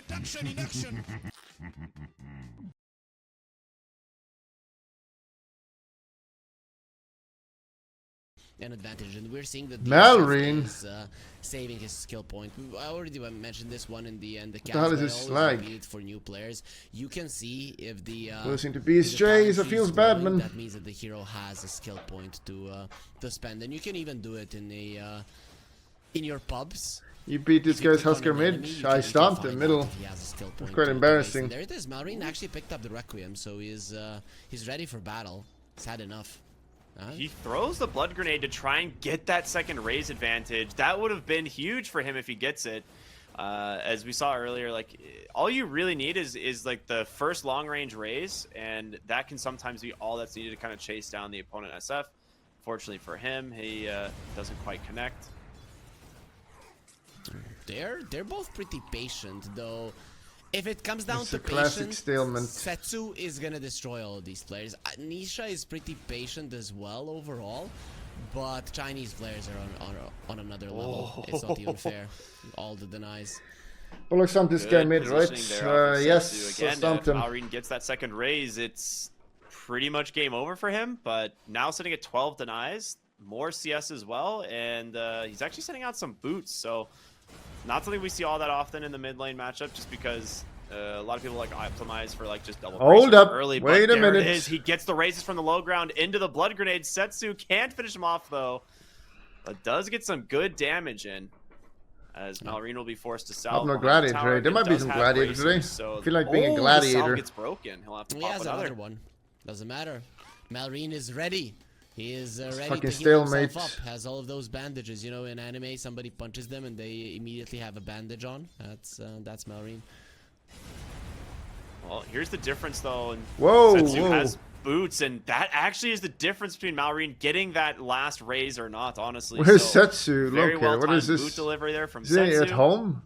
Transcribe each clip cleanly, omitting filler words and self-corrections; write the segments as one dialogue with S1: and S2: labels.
S1: Dacha in action. An advantage, and we're seeing that
S2: Malr1ne
S1: is saving his skill point. I already mentioned this one in the end. The
S2: hell is this slag?
S1: For new players, you can see if the
S2: losing to BSJ, so feels bad, man.
S1: That means that the hero has a skill point to spend, and you can even do it in a in your pubs.
S2: You beat this guy's Husker mid. I stomped him middle. It's quite embarrassing.
S1: There it is. Malr1ne actually picked up the Requiem, so he's ready for battle. He's had enough.
S3: He throws the blood grenade to try and get that second raise advantage. That would have been huge for him if he gets it. As we saw earlier, like all you really need is like the first long range raise, and that can sometimes be all that's needed to kind of chase down the opponent SF. Fortunately for him, he doesn't quite connect.
S1: They're both pretty patient, though. If it comes down to
S2: classic
S1: patience,
S2: stalemate.
S1: Setsu is gonna destroy all of these players. Nisha is pretty patient as well overall, but Chinese players are on another level. It's not even fair. All the denies.
S2: Bulldog stumped this guy mid, right? Yes,
S3: again,
S2: stumped
S3: if
S2: him.
S3: Malr1ne gets that second raise, it's pretty much game over for him. But now sitting at 12 denies, more CS as well, and he's actually sending out some boots. So not something we see all that often in the mid lane matchup, just because a lot of people like optimize for like just double.
S2: Hold up,
S3: early.
S2: Wait
S3: but
S2: a
S3: there
S2: minute.
S3: It is. He gets the raises from the low ground into the blood grenade. Setsu can't finish him off though, but does get some good damage in. As Malr1ne will be forced to salve.
S2: No gladiator today. There might be some gladiator today.
S3: So
S2: I feel like being a
S3: the
S2: gladiator.
S3: salve gets broken. He'll have to
S1: He
S3: pop
S1: has
S3: another
S1: another one. Doesn't matter. Malr1ne is ready. He is ready
S2: fucking
S1: to heal
S2: stalemate.
S1: himself up. Has all of those bandages. You know, in anime, somebody punches them and they immediately have a bandage on. That's Malr1ne.
S3: Well, here's the difference though.
S2: Whoa,
S3: Setsu
S2: whoa.
S3: has boots, and that actually is the difference between Malr1ne getting that last raise or not. Honestly,
S2: Where's
S3: so
S2: Setsu?
S3: very
S2: Okay,
S3: well
S2: what is
S3: timed
S2: this?
S3: boot delivery there from
S2: Is he
S3: Setsu.
S2: at home?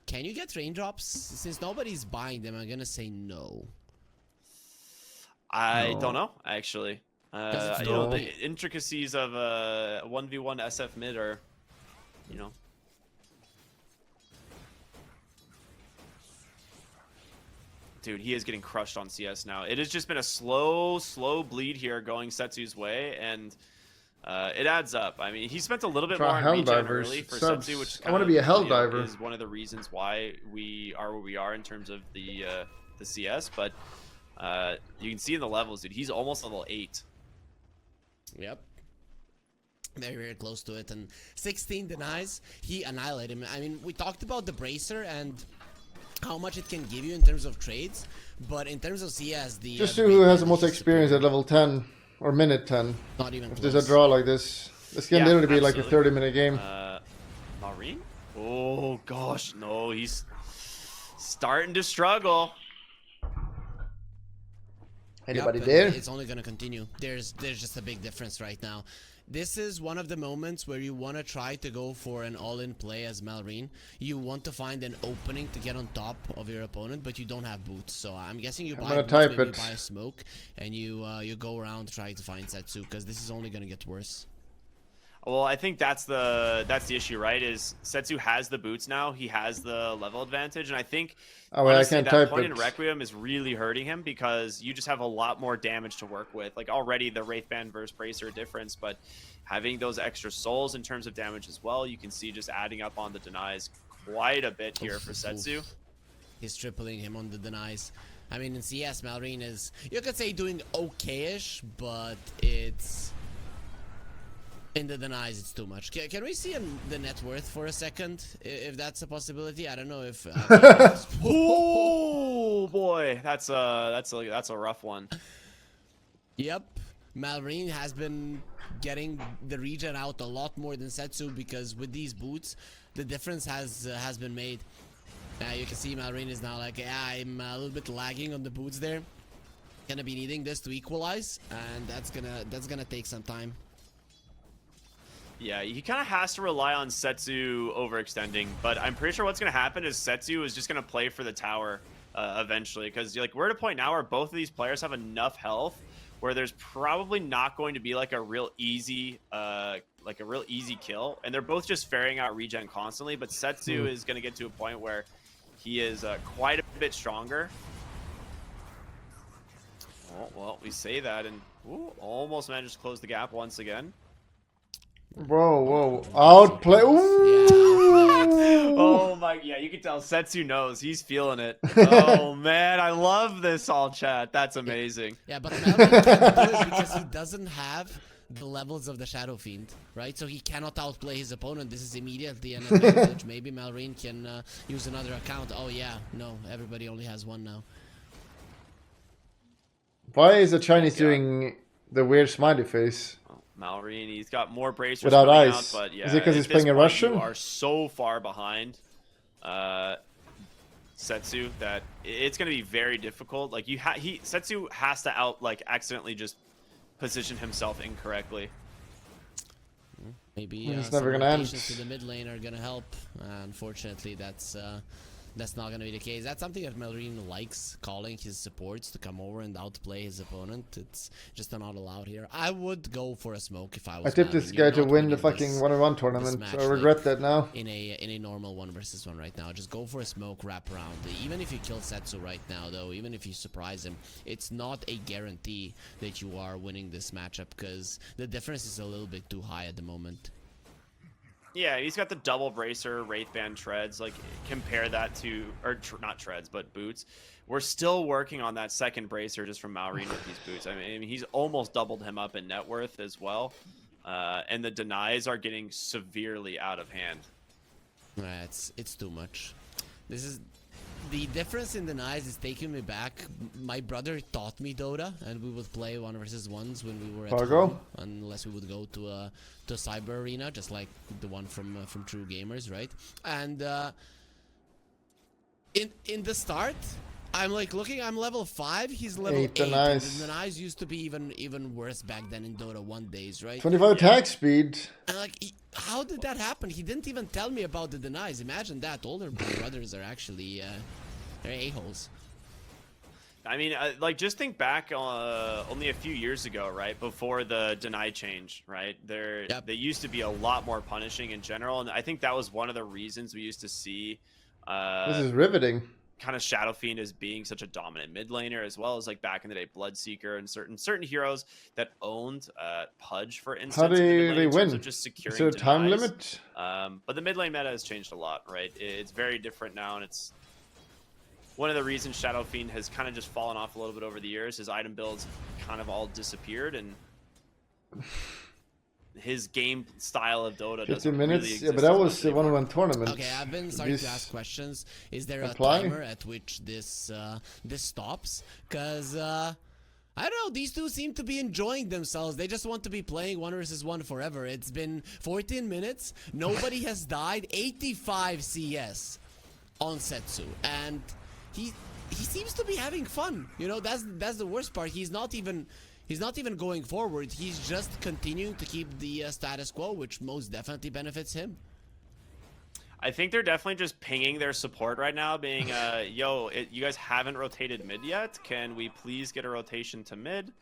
S1: Can you get raindrops? Since nobody's buying them, I'm gonna say no.
S3: I
S2: No.
S3: don't know actually.
S1: it's
S3: You know,
S2: no.
S3: the intricacies of 1v1 SF mid are, you know. Dude, he is getting crushed on CS now. It has just been a slow bleed here going Setsu's way, and it adds up. I mean, he spent a little bit
S2: Try
S3: more on regen
S2: Helldivers,
S3: early for
S2: subs.
S3: Setsu, which
S2: I wanna be a Helldiver.
S3: is one of the reasons why we are where we are in terms of the CS. But you can see in the levels, dude, he's almost level 8.
S1: Yep. Very, very close to it. And 16 denies. He annihilated him. I mean, we talked about the bracer and how much it can give you in terms of trades. But in terms of CS, the...
S2: Just see who has the most experience at level 10 or minute 10.
S1: Not even
S2: If
S1: close.
S2: there's a draw like this, this can
S3: Yeah,
S2: literally be like a
S3: absolutely.
S2: 30-minute game.
S3: Malr1ne? Oh gosh, no, he's starting to struggle.
S2: Anybody
S1: Yep,
S2: there?
S1: and it's only going to continue. There's just a big difference right now. This is one of the moments where you want to try to go for an all-in play as Malr1ne. You want to find an opening to get on top of your opponent, but you don't have boots. So I'm guessing you buy
S2: gonna
S1: boots,
S2: type
S1: maybe
S2: it.
S1: you buy a smoke, and you go around trying to find Setsu, because this is only going to get worse.
S3: Well, I think that's the issue, right? Is Setsu has the boots now. He has the level advantage, and I think
S2: Oh, wait, I
S3: honestly,
S2: can't
S3: that
S2: type
S3: point
S2: it.
S3: in Requiem is really hurting him because you just have a lot more damage to work with. Like already the Wraithband versus Bracer difference, but having those extra souls in terms of damage as well, you can see just adding up on the denies quite a bit here for Setsu.
S1: He's tripling him on the denies. I mean, in CS, Malr1ne is, you could say, doing okay-ish, but it's... In the denies, it's too much. Can we see the net worth for a second, if that's a possibility? I don't know if.
S3: Oh boy, that's a rough one.
S1: Yep, Malr1ne has been getting the regen out a lot more than Setsu, because with these boots, the difference has been made. You can see Malr1ne is now like, yeah, I'm a little bit lagging on the boots there. Gonna be needing this to equalize, and that's gonna take some time.
S3: Yeah, he kind of has to rely on Setsu overextending, but I'm pretty sure what's going to happen is Setsu is just going to play for the tower eventually, because like we're at a point now where both of these players have enough health where there's probably not going to be like a real easy kill, and they're both just ferrying out regen constantly. But Setsu is going to get to a point where he is quite a bit stronger. Oh, well, we say that, and almost managed to close the gap once again.
S2: Whoa. Outplay. Ooh.
S3: Oh my, yeah, you can tell Setsu knows. He's feeling it. Oh man, I love this all chat. That's amazing.
S1: Yeah, but Malr1ne can't do it because he doesn't have the levels of the Shadow Fiend, right? So he cannot outplay his opponent. This is immediately an advantage. Maybe Malr1ne can use another account. Oh yeah, no, everybody only has one now.
S2: Why is the Chinese doing the weird smiley face?
S3: Malr1ne, he's got more bracers
S2: without
S3: coming
S2: eyes.
S3: out, but yeah,
S2: is it because he's playing a
S3: point,
S2: Russian?
S3: You are so far behind Setsu that it's going to be very difficult. Like Setsu has to accidentally just position himself incorrectly.
S1: Maybe
S2: it's
S1: some
S2: never gonna end.
S1: rotations to the mid lane are gonna help. Unfortunately, that's not gonna be the case. That's something that Malr1ne likes, calling his supports to come over and outplay his opponent. It's just not allowed here. I would go for a smoke if I was.
S2: I tipped this guy to win the fucking 1-on-1 tournament.
S1: match,
S2: I regret that now.
S1: In a normal 1-versus-1 right now, just go for a smoke wrap around. Even if you kill Setsu right now, though, even if you surprise him, it's not a guarantee that you are winning this matchup because the difference is a little bit too high at the moment.
S3: Yeah, he's got the double bracer, Wraithband treads. Like, compare that to, or not treads, but boots. We're still working on that second bracer just from Malr1ne with these boots. I mean, he's almost doubled him up in net worth as well. And the denies are getting severely out of hand.
S1: It's too much. This is the difference in denies is taking me back. My brother taught me Dota, and we would play 1-versus-1s when we were at home, unless we would go to a cyber arena, just like the one from True Gamers, right? And in the start, I'm like looking. I'm level 5. He's level 8. And the denies used to be even worse back then in Dota 1 days, right?
S2: 25 attack speed.
S1: And like, how did that happen? He didn't even tell me about the denies. Imagine that. Older brothers are actually they're a-holes.
S3: I mean, like, just think back only a few years ago, right? Before the deny change, right? They used to be a lot more punishing in general, and I think that was one of the reasons we used to see.
S2: This is riveting.
S3: Kind of Shadow Fiend as being such a dominant mid laner, as well as like back in the day Bloodseeker and certain heroes that owned Pudge, for instance.
S2: How do they win?
S3: Just securing
S2: is there a time
S3: denies.
S2: limit?
S3: But the mid lane meta has changed a lot, right? It's very different now, and it's one of the reasons Shadow Fiend has kind of just fallen off a little bit over the years. His item builds kind of all disappeared, and his game style of Dota
S2: 15 minutes? Really yeah, but that was a 1-on-1 tournament.
S1: Okay, I've been starting to ask questions. Is there a timer at which this stops? Because I don't know, these two seem to be enjoying themselves. They just want to be playing 1-versus-1 forever. It's been 14 minutes. Nobody has died. 85 CS on Setsu, and he seems to be having fun. You know, that's the worst part. He's not even going forward. He's just continuing to keep the status quo, which most definitely benefits him.
S3: I think they're definitely just pinging their support right now, being, yo, you guys haven't rotated mid yet. Can we please get a rotation to mid?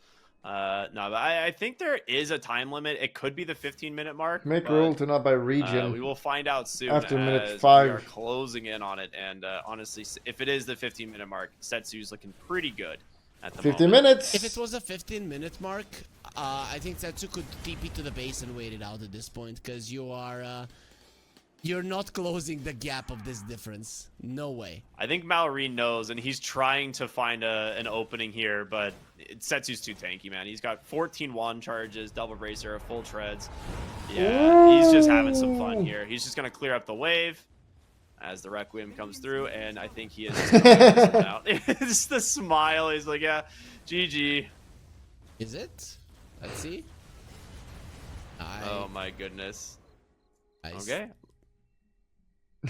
S3: No, but I think there is a time limit. It could be the 15-minute mark.
S2: Make rule to not by region.
S3: We will find out soon
S2: after minute 5.
S3: We are closing in on it. And honestly, if it is the 15-minute mark, Setsu's looking pretty good.
S2: 15 minutes.
S1: If it was a 15-minute mark, I think Setsu could TP to the base and wait it out at this point, because you're not closing the gap of this difference. No way.
S3: I think Malr1ne knows, and he's trying to find an opening here, but Setsu's too tanky, man. He's got 14 wand charges, double bracer, full treads. Yeah, he's just having some fun here. He's just gonna clear up the wave as the Requiem comes through, and I think he is just out. It's the smile. He's like, yeah, GG.
S1: Is it? Let's see.
S3: Oh my goodness. Okay.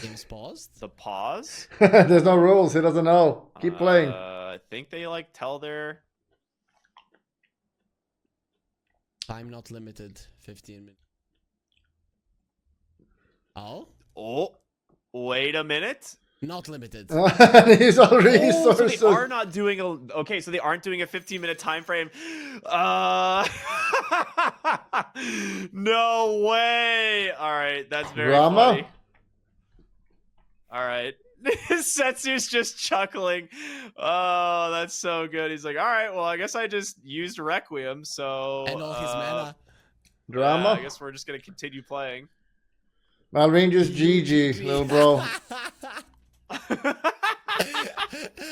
S1: Game's paused.
S3: The pause?
S2: There's no rules. He doesn't know. Keep playing.
S3: I think they like tell their
S1: time not limited. 15 minutes. Oh?
S3: Oh. Wait a minute.
S1: Not limited.
S2: He's all resources.
S3: So they are not doing okay, so they aren't doing a 15-minute time frame. No way. All right, that's very funny. All right. Setsu's just chuckling. Oh, that's so good. He's like, all right, well, I guess I just used Requiem, so...
S1: And all his mana.
S2: Drama.
S3: I guess we're just going to continue playing.
S2: Malr1ne just GG, little bro.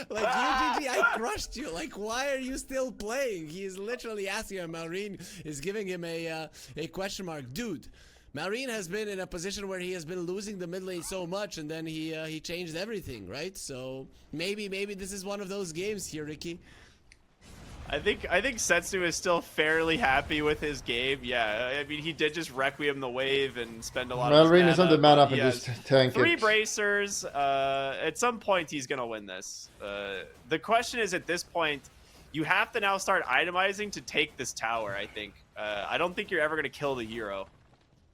S1: Like, UGG, I crushed you. Like, why are you still playing? He is literally asking him. Malr1ne is giving him a question mark. Dude, Malr1ne has been in a position where he has been losing the mid lane so much, and then he changed everything, right? So maybe this is one of those games here, Ricky.
S3: I think Setsu is still fairly happy with his game. Yeah, I mean, he did just Requiem the wave and spend a lot of
S2: Malr1ne is on the man up and just tank
S3: 3
S2: it.
S3: bracers. At some point, he's going to win this. The question is, at this point, you have to now start itemizing to take this tower, I think. I don't think you're ever going to kill the hero.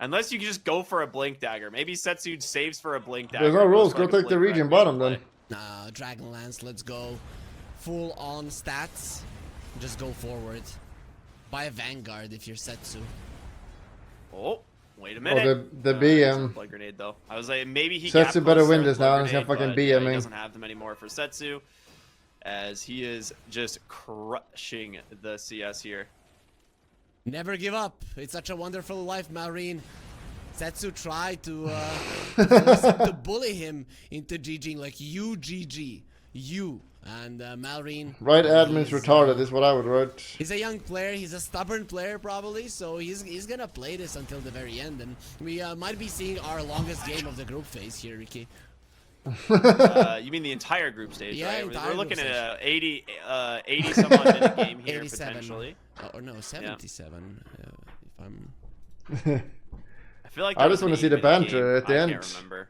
S3: Unless you can just go for a Blink Dagger. Maybe Setsu saves for a Blink Dagger.
S2: There's no rules. Go take the region bottom then.
S1: Dragonlance, let's go. Full on stats. Just go forward. Buy a Vanguard if you're Setsu.
S3: Oh, wait a minute.
S2: Oh, the BM.
S3: Blood grenade though. I was like, maybe he.
S2: Setsu better win this now. He's gonna fucking BM.
S3: He doesn't have them anymore for Setsu, as he is just crushing the CS here.
S1: Never give up. It's such a wonderful life, Malr1ne. Setsu tried to force him to bully him into GGing like you GG. You. And Malr1ne.
S2: Right admin's retarded is what I would write.
S1: He's a young player. He's a stubborn player probably. So he's going to play this until the very end. And we might be seeing our longest game of the group phase here, Ricky.
S3: You mean the entire group stage,
S1: yeah,
S3: right? We're looking at a 80 some odd minute game here
S1: 87.
S3: Potentially.
S1: Or no, 77.
S3: Yeah.
S1: If I'm...
S3: I feel like
S2: I just want to see the banter at the end.
S3: I can't remember.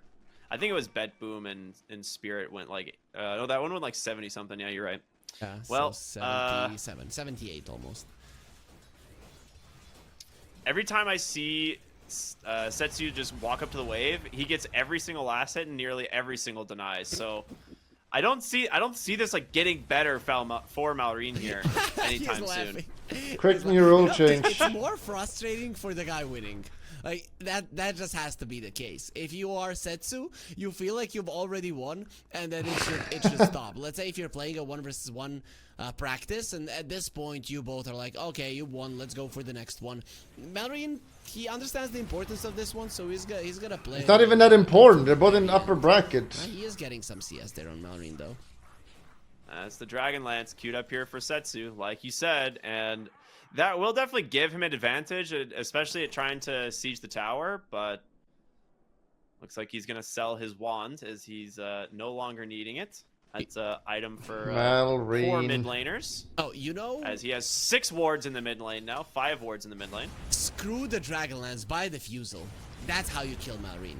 S3: I think it was BetBoom and Spirit went like no, that one went like 70 something. Yeah, you're right.
S1: Yeah,
S3: well,
S1: so 77, 78 almost.
S3: Every time I see Setsu just walk up to the wave, he gets every single last hit and nearly every single denies. So I don't see this like getting better for Malr1ne here anytime soon.
S2: Quick new rule change.
S1: It's more frustrating for the guy winning. Like that just has to be the case. If you are Setsu, you feel like you've already won, and then it should stop. Let's say if you're playing a 1v1 practice, and at this point you both are like, okay, you won, let's go for the next one. Malr1ne, he understands the importance of this one, so he's gonna play.
S2: It's not even that important. They're both in upper bracket.
S1: He is getting some CS there on Malr1ne though.
S3: That's the Dragonlance queued up here for Setsu, like you said, and that will definitely give him an advantage, especially at trying to siege the tower, but looks like he's going to sell his wand as he's no longer needing it. That's an item for 4 mid laners.
S1: Oh, you know?
S3: As he has 6 wards in the mid lane now, 5 wards in the mid lane.
S1: Screw the Dragonlance, buy the Fusel. That's how you kill Malr1ne.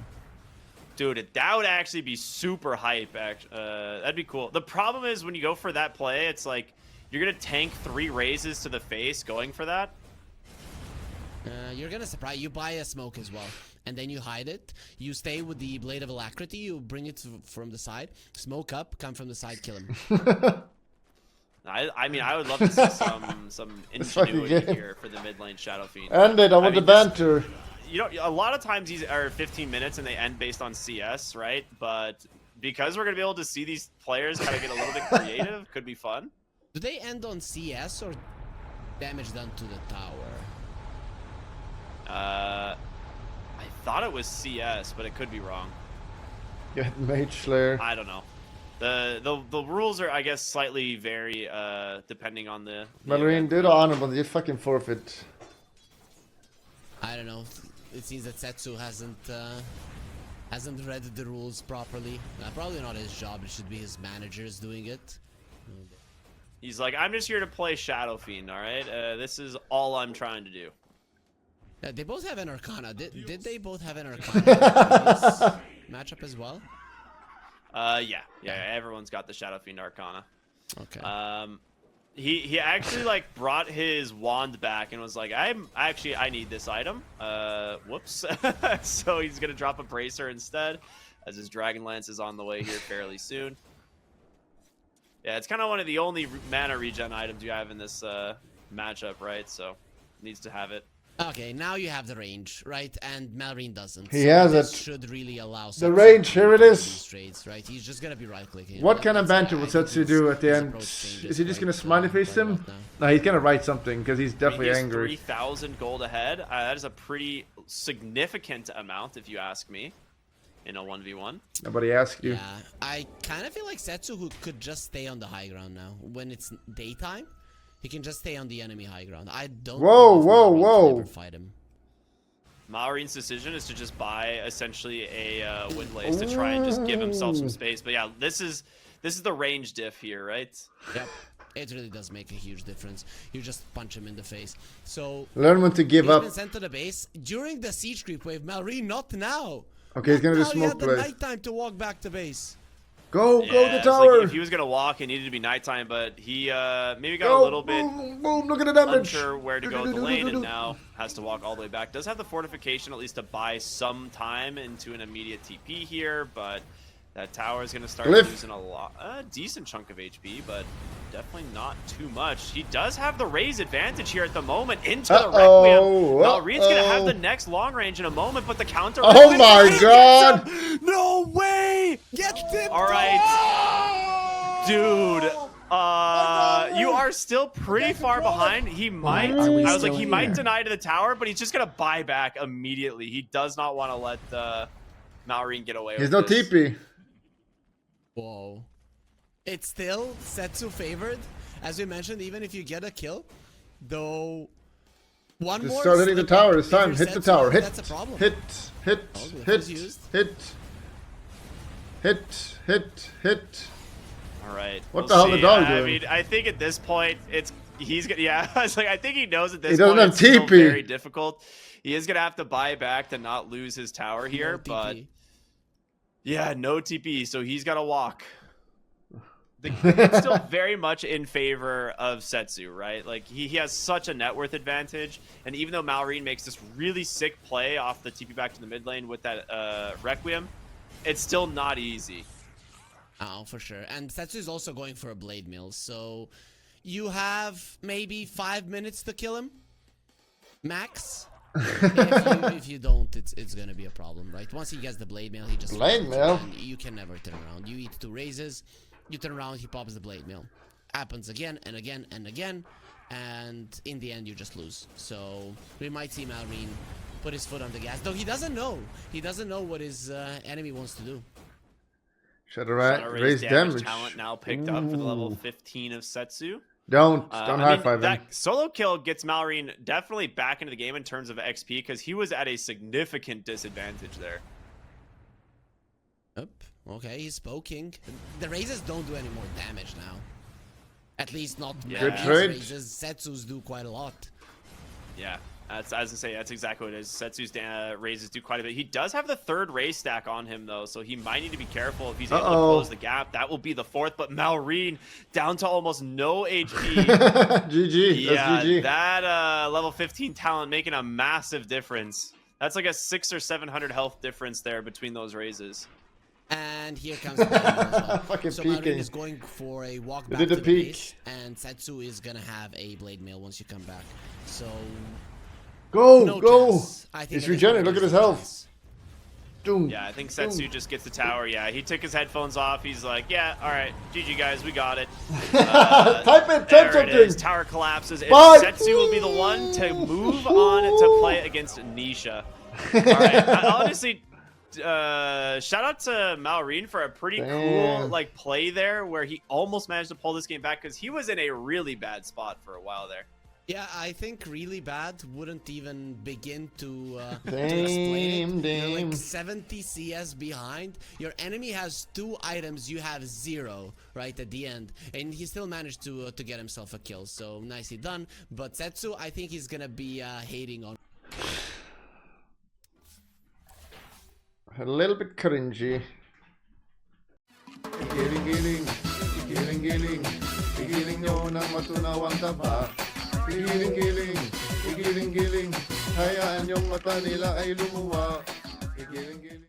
S3: Dude, that would actually be super hype. That'd be cool. The problem is when you go for that play, it's like, you're going to tank 3 raises to the face going for that?
S1: You're going to surprise. You buy a smoke as well. And then you hide it. You stay with the Blade of Alacrity. You bring it from the side. Smoke up. Come from the side. Kill him.
S3: I mean, I would love to see some ingenuity here for the mid lane Shadow Fiend.
S2: End it. I want the banter.
S3: You know, a lot of times these are 15 minutes and they end based on CS, right? But because we're going to be able to see these players kind of get a little bit creative, could be fun.
S1: Do they end on CS or damage done to the tower?
S3: I thought it was CS, but it could be wrong.
S2: Get Mage Slayer.
S3: I don't know. The rules are, I guess, slightly vary depending on the
S2: Malr1ne did honorable. You fucking forfeit.
S1: I don't know. It seems that Setsu hasn't read the rules properly. Probably not his job. It should be his managers doing it.
S3: He's like, I'm just here to play Shadow Fiend, all right? This is all I'm trying to do.
S1: Yeah, they both have an Arcana. Did they both have an Arcana in this matchup as well?
S3: Yeah. Everyone's got the Shadow Fiend Arcana.
S1: Okay.
S3: He actually like brought his wand back and was like, I need this item. Whoops. So he's gonna drop a bracer instead, as his Dragonlance is on the way here fairly soon. Yeah, it's kind of one of the only mana regen items you have in this matchup, right? So needs to have it.
S1: Okay, now you have the range, right? And Malr1ne doesn't.
S2: He has
S1: this
S2: it.
S1: should really allow
S2: The range, here it is.
S1: these trades, right? He's just gonna be right-clicking.
S2: What kind of banter will Setsu do at the end? Is he just gonna smiley face him? No, he's gonna write something because he's definitely angry.
S3: 3,000 gold ahead. That is a pretty significant amount, if you ask me, in a 1v1.
S2: Nobody asked you.
S1: Yeah, I kind of feel like Setsu who could just stay on the high ground now. When it's daytime, he can just stay on the enemy high ground. I don't
S2: Whoa,
S1: know if
S2: whoa,
S1: Malr1ne
S2: whoa.
S1: can ever fight him.
S3: Malr1ne's decision is to just buy essentially a windlace to try and just give himself some space. But yeah, this is the range diff here, right?
S1: Yep. It really does make a huge difference. You just punch him in the face. So
S2: Learn when to give
S1: he's
S2: up.
S1: been sent to the base during the siege creep wave. Malr1ne, not now.
S2: Okay, he's gonna do
S1: Now he
S2: smoke
S1: had the
S2: play.
S1: nighttime to walk back to base.
S2: Go
S3: Yeah,
S2: the
S3: it's
S2: tower.
S3: like if he was gonna walk, it needed to be nighttime, but he maybe got
S2: Go,
S3: a little bit
S2: boom, boom, look at the damage.
S3: unsure where to go with the lane, and now has to walk all the way back. Does have the fortification at least to buy some time into an immediate TP here, but that tower is gonna start losing a decent chunk of HP, but definitely not too much. He does have the raise advantage here at the moment into the Requiem. Malr1ne's gonna have the next long range in a moment, but the counter.
S2: Oh my god!
S1: No way! Get him!
S3: All right, dude. You are still pretty far behind. He might. I was like, he might deny to the tower, but he's just gonna buy back immediately. He does not want to let Malr1ne get away.
S2: He's
S3: with
S2: no
S3: this.
S2: TP.
S1: Whoa. It's still Setsu favored, as we mentioned, even if you get a kill. Though, one
S2: Just
S1: more
S2: start hitting the
S1: slip
S2: tower
S1: up
S2: this time.
S1: if
S2: Hit
S1: you're
S2: the
S1: Setsu,
S2: tower. Hit.
S1: That's a problem.
S2: Hit. Hit.
S1: Oh, it
S2: Hit.
S1: was used.
S2: Hit. Hit. Hit. Hit.
S3: All right.
S2: What
S3: we'll
S2: the hell
S3: see.
S2: the dog
S3: I
S2: doing?
S3: mean, I think at this point, he's gonna. Yeah, I was like, I think he knows at this
S2: He doesn't
S3: point
S2: have
S3: it's still
S2: TP.
S3: very difficult. He is gonna have to buy back to not lose his tower here,
S1: No
S3: but
S1: TP.
S3: yeah, no TP, so he's gotta walk. It's still very much in favor of Setsu, right? Like he has such a net worth advantage, and even though Malr1ne makes this really sick play off the TP back to the mid lane with that Requiem, it's still not easy.
S1: Oh, for sure. And Setsu is also going for a blade mill, so you have maybe 5 minutes to kill him, max. if you don't, it's gonna be a problem, right? Once he gets the blade mill, he just
S2: Blade mill?
S1: You can never turn around. You eat 2 raises, you turn around, he pops the blade mill. Happens again and again and again, and in the end you just lose. So we might see Malr1ne put his foot on the gas, though he doesn't know. He doesn't know what his enemy wants to do.
S2: Shadow raise damage.
S3: Talent now picked up for the level 15 of Setsu.
S2: Don't
S3: I
S2: high
S3: mean,
S2: five him.
S3: that solo kill gets Malr1ne definitely back into the game in terms of XP because he was at a significant disadvantage there.
S1: Yep. Okay, he's poking. The raises don't do any more damage now. At least not
S3: Good
S1: Malr1ne's
S2: trade.
S1: raises. Setsu's do quite a lot.
S3: Yeah, that's as I say. That's exactly what it is. Setsu's raises do quite a bit. He does have the 3rd raise stack on him though, so he might need to be careful if he's able to close the gap. That will be the 4th, but Malr1ne down to almost no HP.
S2: GG.
S3: Yeah,
S2: That's GG.
S3: that level 15 talent making a massive difference. That's like a 600 or 700 health difference there between those raises.
S1: And here comes the blade mill as well.
S2: Fucking
S1: So Malr1ne
S2: peeking.
S1: is going for a walk
S2: They
S1: back
S2: did
S1: to
S2: the
S1: the
S2: peek.
S1: base, and Setsu is gonna have a blade mill once you come back. So
S2: Go,
S1: no
S2: go.
S1: chance. I think
S2: He's
S1: at this
S2: regenerating.
S1: point
S2: Look at
S1: there's
S2: his
S1: no
S2: health.
S1: chance.
S2: Doom.
S3: Yeah, I think Setsu just gets the tower. Yeah, he took his headphones off. He's like, yeah, all right, GG guys, we got it.
S2: Type it.
S3: There
S2: Type
S3: it is.
S2: something.
S3: Tower collapses. And
S2: Bye.
S3: Setsu will be the one to move on to play against Nisha. All right, honestly, shout out to Malr1ne for a pretty cool like play there where he almost managed to pull this game back because he was in a really bad spot for a while there.
S1: Yeah, I think really bad wouldn't even begin to explain it. You're like 70 CS behind. Your enemy has 2 items, you have 0 right at the end, and he still managed to get himself a kill. So nicely done. But Setsu, I think he's gonna be hating on.
S2: A little bit cringy. Giling nyo nang matunaw ang taba. Giling, hayaan yung mata nila ay lumuwa.